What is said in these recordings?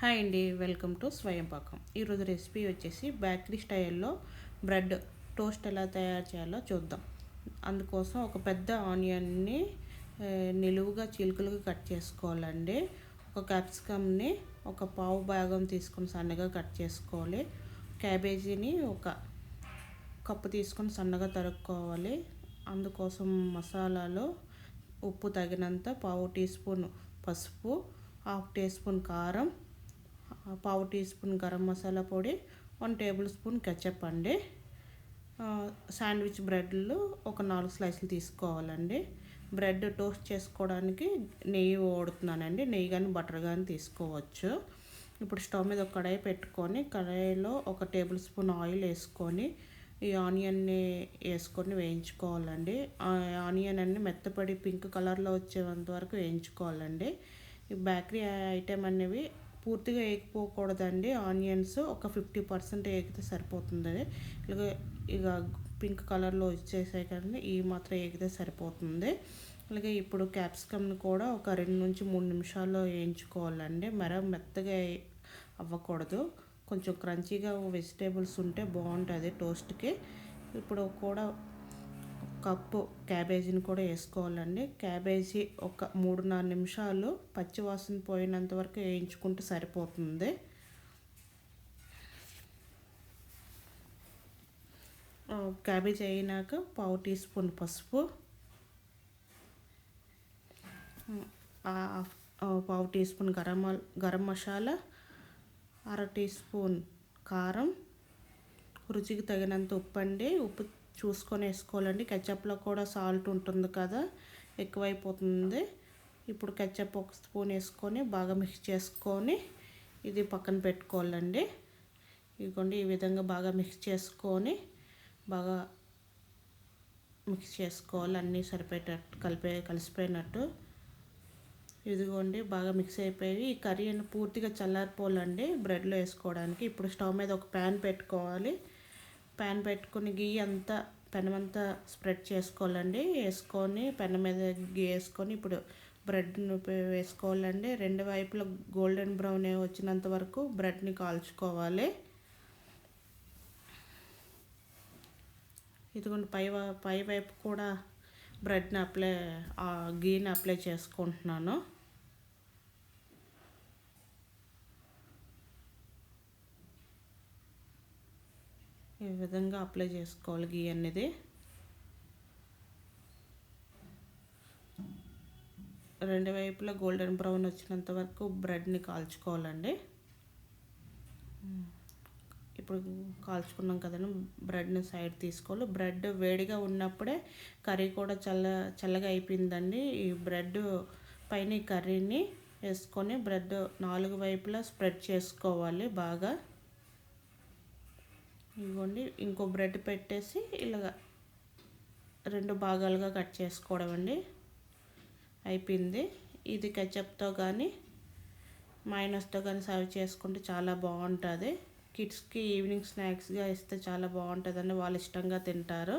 Hi అండి, welcome to స్వయం పాకం. ఈరోజు రెసిపీ వచ్చేసి బేకరీ స్టైల్లో బ్రెడ్ టోస్ట్ ఎలా తయారు చేయాలో చూద్దాం. అందుకోసం ఒక పెద్ద ఆనియన్ని నిలువుగా చిలుకలుగా కట్ చేసుకోవాలండి. ఒక క్యాప్సికమ్ని ఒక పావు భాగం తీసుకొని సన్నగా కట్ చేసుకోవాలి. క్యాబేజీని ఒక కప్పు తీసుకొని సన్నగా తరుక్కోవాలి. అందుకోసం మసాలాలో ఉప్పు తగినంత, పావు టీ స్పూన్ పసుపు, హాఫ్ టీ స్పూన్ కారం, పావు టీ స్పూన్ గరం మసాలా పొడి, 1 టేబుల్ స్పూన్ కెచప్ అండి. శాండ్విచ్ బ్రెడ్లు ఒక 4 స్లైస్లు తీసుకోవాలండి. బ్రెడ్ టోస్ట్ చేసుకోవడానికి నెయ్యి వాడుతున్నానండి. నెయ్యి కానీ బటర్ కానీ తీసుకోవచ్చు. ఇప్పుడు స్టవ్ మీద ఒక కడాయి పెట్టుకొని, కడాయిలో 1 టేబుల్ స్పూన్ ఆయిల్ వేసుకొని ఈ ఆనియన్ని వేసుకొని వేయించుకోవాలండి. ఆనియన్ అన్ని మెత్తపడి పింక్ కలర్లో వచ్చేంత వరకు వేయించుకోవాలండి. ఈ బేకరీ ఐటెం అనేవి పూర్తిగా వేయకపోకూడదండి. ఆనియన్స్ ఒక 50% వేగితే సరిపోతుంది. ఇక పింక్ కలర్లో వచ్చేసాయి కదండి, ఈ మాత్రం వేగితే సరిపోతుంది. అలాగే ఇప్పుడు క్యాప్సికమ్ని కూడా ఒక 2 నుంచి 3 నిమిషాల్లో వేయించుకోవాలండి. మెత్తగా అవ్వకూడదు. కొంచెం క్రంచీగా వెజిటేబుల్స్ ఉంటే బాగుంటుంది టోస్ట్కి. ఇప్పుడు కూడా కప్పు క్యాబేజీని కూడా వేసుకోవాలండి. క్యాబేజీ ఒక 3-4 నిమిషాలు పచ్చివాసన పోయినంత వరకు వేయించుకుంటే సరిపోతుంది. క్యాబేజీ అయినాక పావు టీ స్పూన్ పసుపు, పావు teaspoon garam masala, 1/2 teaspoon కారం, రుచికి తగినంత ఉప్పు అండి. ఉప్పు చూసుకొని వేసుకోవాలండి. కెచప్లో కూడా సాల్ట్ ఉంటుంది కదా, ఎక్కువైపోతుంది. ఇప్పుడు కెచప్ 1 స్పూన్ వేసుకొని బాగా మిక్స్ చేసుకొని ఇది పక్కన పెట్టుకోవాలండి. ఇదిగోండి, ఈ విధంగా బాగా మిక్స్ చేసుకోవాలి. అన్నీ సరిపోయేటట్టు కలిసిపోయినట్టు. ఇదిగోండి, బాగా మిక్స్ అయిపోయి ఈ కర్రీ అని పూర్తిగా చల్లారిపోవాలండి బ్రెడ్లో వేసుకోవడానికి. ఇప్పుడు స్టవ్ మీద ఒక ప్యాన్ పెట్టుకోవాలి. ప్యాన్ పెట్టుకుని పెనమంతా స్ప్రెడ్ చేసుకోవాలండి. వేసుకొని పెనం మీద గీ వేసుకొని ఇప్పుడు బ్రెడ్ని వేసుకోవాలండి. 2 వైపులా గోల్డెన్ బ్రౌన్ వచ్చినంత వరకు బ్రెడ్ని కాల్చుకోవాలి. ఇదిగోండి, పై వైపు కూడా బ్రెడ్ని గీని అప్లై చేసుకుంటున్నాను. ఈ విధంగా అప్లై చేసుకోవాలి గీ అనేది. 2 వైపులా గోల్డెన్ బ్రౌన్ వచ్చినంత వరకు బ్రెడ్ని కాల్చుకోవాలండి. ఇప్పుడు కాల్చుకున్నాం కదండి, బ్రెడ్ని సైడ్ తీసుకోవాలి. బ్రెడ్ వేడిగా ఉన్నప్పుడే కర్రీ కూడా చల్లగా అయిపోయిందండి. ఈ బ్రెడ్ పైన ఈ కర్రీని వేసుకొని బ్రెడ్ 4 వైపులా స్ప్రెడ్ చేసుకోవాలి బాగా. ఇదిగోండి, ఇంకో బ్రెడ్ పెట్టేసి ఇలాగ 2 భాగాలుగా కట్ చేసుకోవడం అండి. అయిపోయింది. ఇది కెచప్తో కానీ మైనస్తో కానీ సర్వ్ చేసుకుంటే చాలా బాగుంటుంది. కిడ్స్కి ఈవినింగ్ స్నాక్స్గా ఇస్తే చాలా బాగుంటుందండి. వాళ్ళు ఇష్టంగా తింటారు.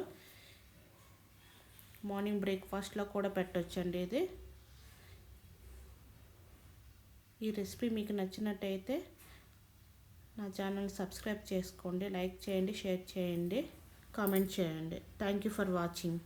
మార్నింగ్ బ్రేక్ఫాస్ట్లో కూడా పెట్టొచ్చండి ఇది. ఈ రెసిపీ మీకు నచ్చినట్టయితే నా ఛానల్ సబ్స్క్రైబ్ చేసుకోండి, లైక్ చేయండి, షేర్ చేయండి, కామెంట్ చేయండి. Thank you for watching.